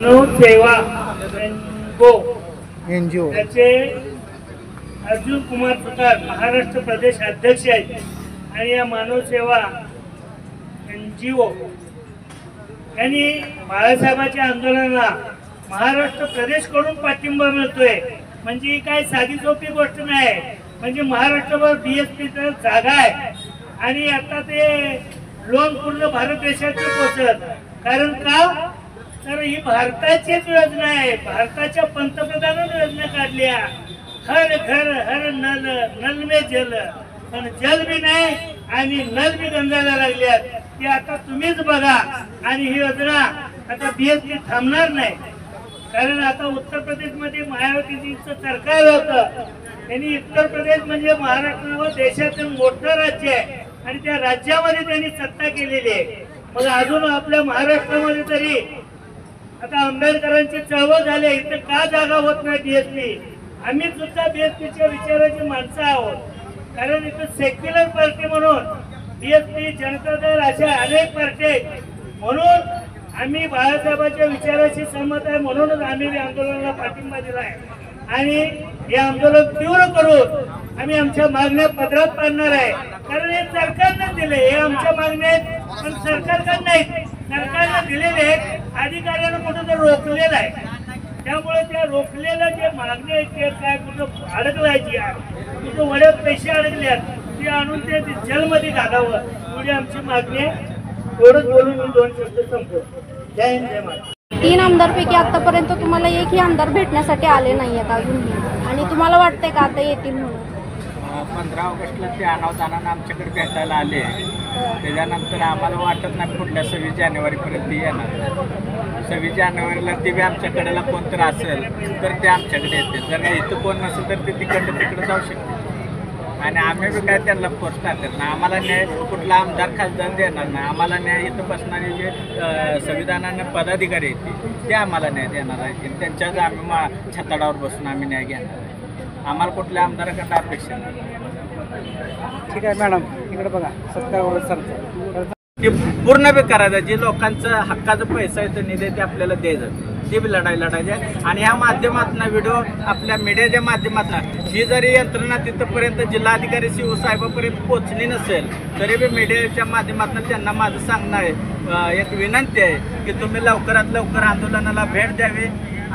मानव सेवा एनजीओ त्याचे अर्जुन कुमार सुतार महाराष्ट्र प्रदेश अध्यक्ष आहेत आणि या मानव सेवा एनजीओ यांनी बाळासाहेबांच्या आंदोलनाला महाराष्ट्र प्रदेश कडून पाठिंबा मिळतोय। म्हणजे ही काय साधी सोपी गोष्ट नाही, म्हणजे महाराष्ट्रभर बीएसपी जागा आहे आणि आता ते लोन पूर्ण भारत देशात पोहोचत। कारण का तर ही भारताचीच योजना आहे, भारताच्या पंतप्रधानांनी योजना काढली आहे, हर घर हर नल, नल में जल, पण जल भी नाही आणि नल भी गंगायला लागल्यात। ती आता तुम्हीच बघा आणि ही योजना आता बीएसपी थांबणार नाही। कारण आता उत्तर प्रदेश मध्ये मायावतीजींचं सरकार होतं, त्यांनी उत्तर प्रदेश म्हणजे महाराष्ट्रावर देशातील मोठं राज्य आहे आणि त्या राज्यामध्ये त्यांनी सत्ता केलेली आहे। मग अजून आपल्या महाराष्ट्रामध्ये तरी आता आंबेडकरांची चळवळ झाली, इथे का जागा होत नाही बीएसपी? आम्ही सुद्धा बीएसपीच्या विचाराची माणसं आहोत, कारण इथे सेक्युलर पार्टी म्हणून बीएसपी, जनता दल अशा अनेक पार्टी आहेत, म्हणून आम्ही बाळासाहेबांच्या विचाराशी सहमत आहे, म्हणूनच आम्ही या आंदोलनाला पाठिंबा दिला आहे आणि हे आंदोलन तीव्र करून आम्ही आमच्या मागण्या पदरात पाडणार आहे। कारण हे सरकारने दिले, हे आमच्या मागण्या आहेत पण सरकारकडे नाहीत, सरकारने दिलेले अधिकाऱ्यांना कुठं तर रोखलेलं आहे। त्यामुळे त्या रोखलेल्या जे मागण्या आहेत ते काय कुठं अडकलायची, कुठं वड्यात पैसे अडकल्यात ते आणून ते जेलमध्ये घालावं, एवढी आमची मागणी आहे। एवढंच बोलून मी 2 शब्द संपवतो। जय हिंद, जय महाराष्ट्र। 3 आमदारपैकी आतापर्यंत तुम्हाला एकही आमदार भेटण्यासाठी आले नाहीयेत अजूनही, आणि तुम्हाला वाटतंय का आता येतील म्हणून? 15 ऑगस्टला ते अनावधानानं आमच्याकडे भेटायला आले, त्याच्यानंतर आम्हाला वाटत नाही पुढल्या 26 जानेवारीपर्यंत येणार। 26 जानेवारीला ते बी आमच्याकडेला कोणतरी असेल तर ते आमच्याकडे येते, जर इथं कोण नसेल तर ते तिकडं तिकडे जाऊ शकते आणि आम्ही बी काय त्यांना फोर्स टाकत नाही। आम्हाला न्याय कुठला आमदार खासदार देणार नाही, आम्हाला न्याय इथं बसणारे जे संविधानाने पदाधिकारी आहेत ते आम्हाला न्याय देणार आहेत, त्यांच्याच आम्ही छताडावर बसून आम्ही न्याय घेणार आहे। आम्हाला कुठल्या आमदाराकडे अपेक्षा नाही। ठीक आहे मॅडम, इकडे बघा, 70 वर्षांचं ते पूर्ण बी करायचं, जे लोकांचं हक्काचं पैसा आहे तो निधी ते आपल्याला द्यायचं, ते बी लढायचे आणि ह्या माध्यमातून व्हिडिओ आपल्या मीडियाच्या माध्यमातून ही जरी यंत्रणा तिथपर्यंत जिल्हाधिकारी साहेबापर्यंत पोहोचली नसेल तरी बी मीडियाच्या माध्यमातून त्यांना माझं सांगणं आहे, एक विनंती आहे की तुम्ही लवकरात लवकर आंदोलनाला भेट द्यावी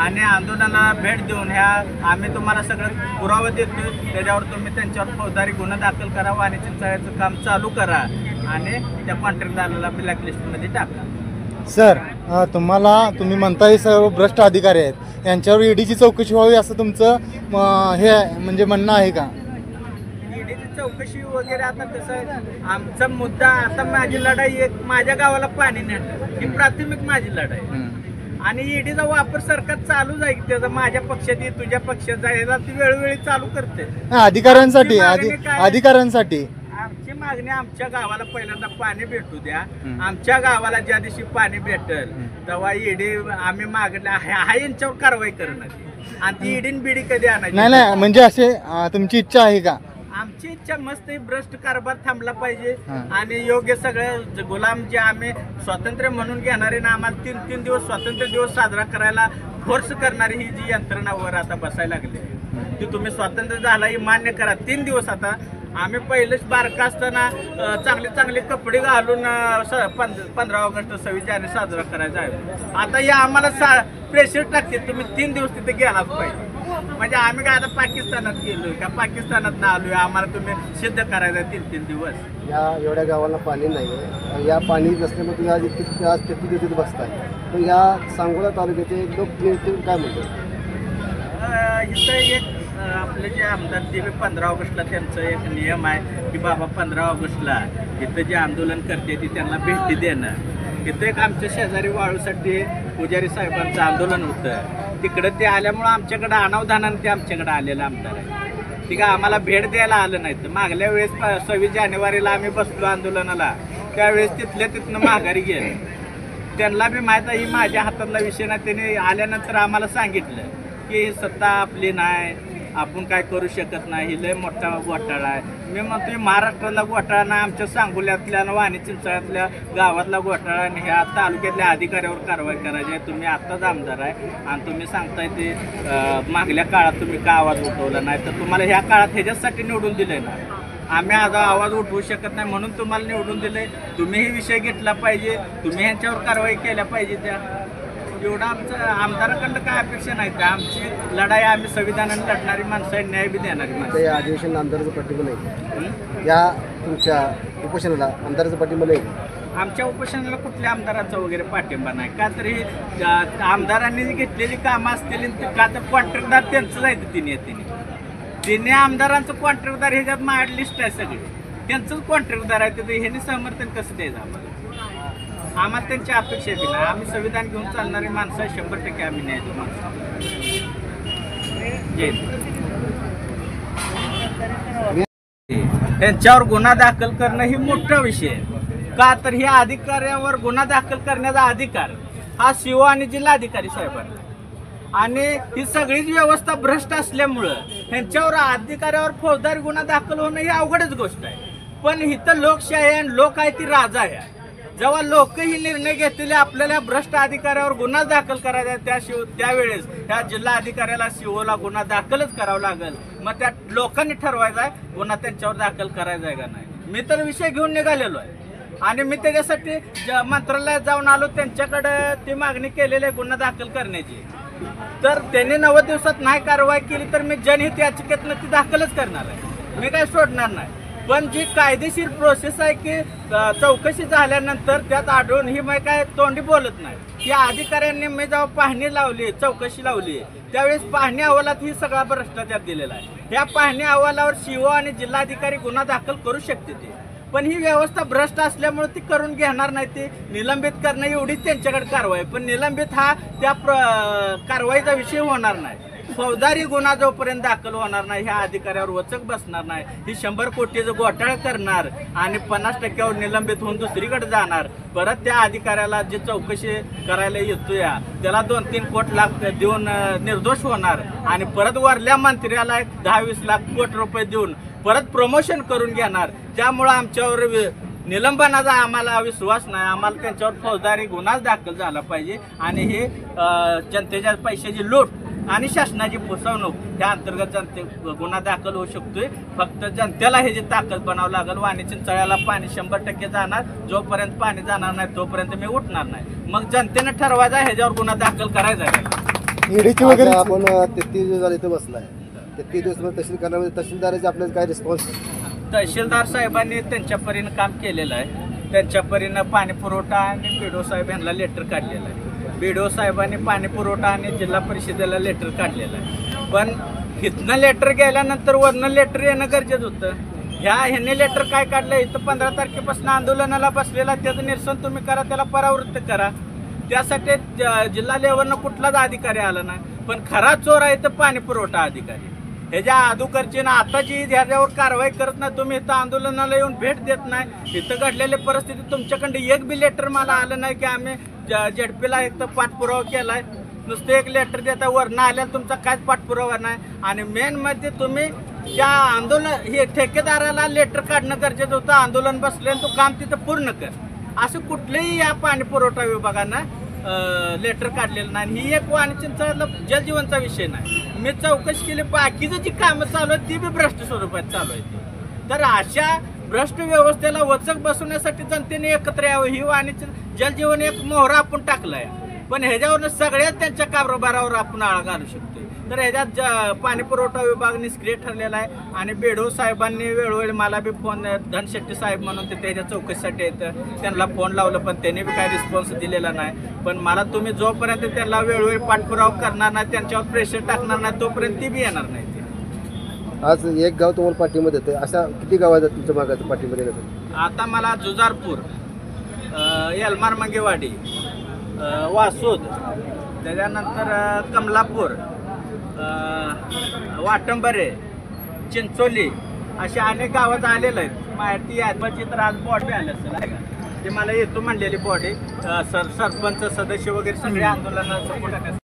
आणि आंदोलनाला भेट देऊन ह्या आम्ही तुम्हाला सगळं पुरावा देतो, त्याच्यावर तुम्ही त्यांच्यावर फौजदारी गुन्हा दाखल करावा आणि चिंचाळ्याचं काम चालू करा आणि त्या कॉन्ट्रॅक्टदाराला ब्लॅकलिस्टमध्ये टाका। सर, तुम्ही म्हणताय सर्व भ्रष्ट अधिकारी आहेत, यांच्यावर ईडीची चौकशी व्हावी असं तुमचं हे म्हणजे म्हणणं आहे का? ईडीची चौकशी वगैरे आता कसं आहे, आमचा मुद्दा आता माझी लढाई एक माझ्या गावाला पाणी नेणं ही प्राथमिक माझी लढाई आणि ईडीचा वापर सरकार चालूच आहे, त्याचा माझ्या पक्षात तुझ्या पक्षात याला ती वेळोवेळी चालू करते अधिकाऱ्यांसाठी। आमची मागणी आमच्या गावाला पहिल्यांदा पाणी भेटू द्या, आमच्या गावाला ज्या दिवशी पाणी भेटेल तेव्हा ईडी आम्ही मागणी हा यांच्यावर कारवाई करणार आणि ती ईडीन बिडी कधी आणायची नाही, म्हणजे असे तुमची इच्छा आहे का? आमची इच्छा मस्त भ्रष्ट कारभार थांबला पाहिजे आणि योग्य सगळं गुलाम जे आम्ही स्वातंत्र्य म्हणून घेणारे ना, आम्हाला 3 दिवस स्वातंत्र्य दिवस साजरा करायला फोर्स करणारी ही जी यंत्रणावर आता बसायला लागली की तुम्ही स्वातंत्र्य झाला ही मान्य करा। 3 दिवस आता आम्ही पहिलेच बारका असताना चांगले चांगले कपडे घालून 15 ऑगस्ट 26 जानेवारी साजरा करायचा आहे, आता या आम्हाला प्रेशर टाकते तुम्ही 3 दिवस तिथे गेलाच पाहिजे। म्हणजे आम्ही काय आता पाकिस्तानात गेलोय का पाकिस्तानात ना आलोय, आम्हाला तुम्ही सिद्ध करायचं 3 दिवस। या एवढ्या गावाला पाणी नाही, या पाणी नसल्यामुळे तुम्ही आज इतकी बसताय, तर या सांगोला तालुक्याचे लोक काय म्हणतात? इथं एक आपले जे आमदार ते 15 ऑगस्टला त्यांचं एक नियम आहे की बाबा 15 ऑगस्टला इथं जे आंदोलन करते ती त्यांना भेटी देणं। इथं एक आमच्या शेजारी वाळूसाठी पुजारी साहेबांचं आंदोलन होतं, तिकडं ते आल्यामुळं आमच्याकडं अनावधानानं ते आमच्याकडे आलेलं आमदार आहे, ठीक आहे, आम्हाला भेट द्यायला आलं नाही। तर मागल्या वेळेस 26 जानेवारीला आम्ही बसलो आंदोलनाला, त्यावेळेस तिथनं माघारी गेले, त्यांना बी माहीत आहे ही माझ्या हातातला विषय नाही। त्यांनी आल्यानंतर आम्हाला सांगितलं की सत्ता आपली नाही, आपण काय करू शकत नाही, ही लय मोठा घोटाळा आहे, मी म्हणतोय महाराष्ट्रातला घोटाळा नाही, आमच्या सांगोल्यातल्या आणि वाणी चिंचळ्यातल्या गावातला घोटाळा आणि ह्या तालुक्यातल्या अधिकाऱ्यावर कारवाई करायची आहे. तुम्ही आत्ताच आमदार आहे आणि तुम्ही सांगताय ते मागल्या काळात तुम्ही का आवाज उठवला नाही, तर तुम्हाला ह्या काळात ह्याच्यासाठी निवडून दिलंय ना. आम्ही आज आवाज उठवू शकत नाही म्हणून तुम्हाला निवडून दिलंय. तुम्ही हे विषय घेतला पाहिजे, तुम्ही ह्यांच्यावर कारवाई केल्या पाहिजे. त्या एवढं आमचं आमदाराकडनं काय अपेक्षा नाही का. आमची लढाई आम्ही संविधानाने लढणारी माणसं आहे, न्याय बी देणारी माणसं. या अधिवेशनाला आमदाराचा पाठिंबा नाही, या तुमच्या उपोषणाला आमदाराचा पाठिंबा नाही. आमच्या उपोषणाला कुठल्या आमदाराचा वगैरे पाठिंबा नाही. का तरी आमदारांनी जी घेतलेली कामं असतील का तर कॉन्ट्रॅक्टदार त्यांचंच आहे. तिने आमदारांचं कॉन्ट्रॅक्टदार ह्याच्यात माझ्या लिस्ट आहे सगळी, त्यांचंच कॉन्ट्रॅक्टदार आहे. तर ह्यांनी समर्थन कसं द्यायचं आम्हाला. आम्हाला त्यांची अपेक्षा बी नाही. आम्ही संविधान घेऊन चालणारी माणसं 100% आम्ही न्याय देऊ माणसं. त्यांच्यावर गुन्हा दाखल करणं ही मोठा विषय आहे. का तर ह्या अधिकाऱ्यावर गुन्हा दाखल करण्याचा अधिकार हा सीओ आणि जिल्हाधिकारी साहेबांना, आणि ही सगळीच व्यवस्था भ्रष्ट असल्यामुळं ह्यांच्यावर अधिकाऱ्यावर फौजदारी गुन्हा दाखल होणं ही अवघडच गोष्ट आहे. पण इथं लोकशाही आहे आणि लोक आहे ती राजा आहे. जेव्हा लोक ही निर्णय घेतलेले आपल्याला भ्रष्ट अधिकाऱ्यावर गुन्हा दाखल करायचा त्यावेळेस त्या जिल्हा अधिकाऱ्याला सीओला गुन्हा दाखलच करावा लागेल. मग त्या लोकांनी ठरवायचा आहे गुन्हा त्यांच्यावर दाखल करायचा आहे का नाही. मी तर विषय घेऊन निघालेलो आहे आणि मी त्याच्यासाठी मंत्रालयात जाऊन आलो. त्यांच्याकडे ती मागणी केलेली आहे गुन्हा दाखल करण्याची. तर त्यांनी 90 दिवसात नाही कारवाई केली तर मी जनहित याचिकेतनं ती दाखलच करणार आहे. मी काय सोडणार नाही. पण जी कायदेशीर प्रोसेस आहे की चौकशी झाल्यानंतर त्यात आढळून ही मी काय तोंडी बोलत नाही. या अधिकाऱ्यांनी मी जेव्हा पाहणी लावली, चौकशी लावली, त्यावेळेस पाहणी अहवालात ही सगळा भ्रष्टाचार दिलेला आहे. ह्या पाहणी अहवालावर सीओ आणि जिल्हाधिकारी गुन्हा दाखल करू शकते ते, पण ही व्यवस्था भ्रष्ट असल्यामुळे ती करून घेणार नाही. ती निलंबित करणं एवढीच त्यांच्याकडे कारवाई. पण निलंबित हा त्या कारवाईचा विषय होणार नाही. फौजदारी गुन्हा जोपर्यंत दाखल होणार नाही ह्या अधिकाऱ्यावर वचक बसणार नाही. ही 100 कोटीचं घोटाळा करणार आणि 50% निलंबित होऊन दुसरीकडे जाणार. परत त्या अधिकाऱ्याला जे चौकशी करायला येतो या त्याला 2-3 कोटी लाख देऊन निर्दोष होणार आणि परत वरल्या मंत्र्याला 10-20 लाख कोटी रुपये देऊन परत प्रमोशन करून घेणार. त्यामुळं आमच्यावर निलंबनाचा आम्हाला विश्वास नाही. आम्हाला त्यांच्यावर फौजदारी गुन्हाच दाखल झाला पाहिजे आणि हे जनतेच्या पैशाची लूट आणि शासनाची फसवणूक त्या अंतर्गत जनते गुन्हा दाखल होऊ शकतोय. फक्त जनतेला हे जे ताकद बनावं लागेल. वाणी चिंचळ्याला पाणी 100% जाणार. जोपर्यंत पाणी जाणार नाही तोपर्यंत मी उठणार नाही. मग जनतेने ठरवायचा ह्याच्यावर गुन्हा दाखल करायचा आहे. ईडीची वगैरे आपण 33 दिवस झाले इथं बसलाय. 33 दिवस तहसील करण्यामध्ये तहसीलदाराचे आपल्याला काय रिस्पॉन्स? तहसीलदार साहेबांनी त्यांच्या परीनं काम केलेलं आहे. त्यांच्या परीनं पाणी पुरवठा आणि बीडीओ साहेब यांना लेटर काढलेलं आहे. बीडीओ साहेबांनी पाणी पुरवठा आणि जिल्हा परिषदेला लेटर काढलेलं आहे. पण इथनं लेटर गेल्यानंतर वरनं लेटर येणं गरजेचं होतं. ह्याने लेटर काय काढलं, इथं 15 तारखेपासून आंदोलनाला बसलेला त्याचं निरसन तुम्ही करा, त्याला परावृत्त करा. त्यासाठी जिल्हा लेवलनं कुठलाच अधिकारी आला नाही. पण खरा चोर आहे तर पाणी पुरवठा अधिकारी. ह्याच्या अगोदरची ना आताची ह्याच्यावर कारवाई करत नाही. तुम्ही इथं आंदोलनाला येऊन भेट देत नाही. इथं घडलेली परिस्थिती तुमच्याकडे एक बी लेटर मला आलं नाही की आम्ही झेडपीला एक तर पाठपुरावा केलाय. नुसतं एक लेटर देता वरनं आल्याला तुमचा काहीच पाठपुरावा नाही. आणि मेन मध्ये तुम्ही त्या आंदोलन हे ठेकेदाराला लेटर काढणं गरजेचं होतं. आंदोलन बसले आणि तो काम तिथं पूर्ण कर, असं कुठलंही या पाणी पुरवठा विभागानं लेटर काढलेलं नाही. ही एक वाणी चिंचळ्यातला जलजीवनचा विषय नाही. मी चौकशी केली, बाकीचं जी कामं चालू आहेत ती बी भ्रष्ट स्वरूपात चालू आहेत. तर अशा भ्रष्ट व्यवस्थेला वचक बसवण्यासाठी जनतेने एकत्र यावं. ही वाणी जलजीवन एक मोहरा आपण टाकलाय, पण ह्याच्यावरनं सगळ्यात त्यांच्या कारभारावर आपण आळा घालू शकतो. तर ह्याच्यात पाणी पुरवठा विभाग निष्क्रिय ठरलेला आहे. आणि बीडीओ साहेबांनी वेळोवेळी मला बी फोन, धनशेट्टी साहेब म्हणून ते त्याच्या चौकशीसाठी येतं, त्यांना फोन लावलं पण त्यांनी बी काही रिस्पॉन्स दिलेला नाही. पण मला तुम्ही जोपर्यंत त्यांना वेळोवेळी पाठपुरावा करणार नाही, त्यांच्यावर प्रेशर टाकणार नाही, तोपर्यंत ती बी येणार नाही. आज एक गाव तुम्हाला पाठिंबा देतं, अशा किती गाव आहेत तुमच्या भागात पाठिंबा देण्यासाठी? आता मला जुजारपूर, यलमार मंगेवाडी, वासूद, त्याच्यानंतर कमलापूर, वाटंबरे, चिंचोली अशा अनेक गावात आलेलं आहेत. माहिती यादवाची तर आज बॉडी आली असेल आहे का, ते मला येतो म्हणलेली बॉडी. सरपंच सदस्य वगैरे सगळे आंदोलनाला सपोर्ट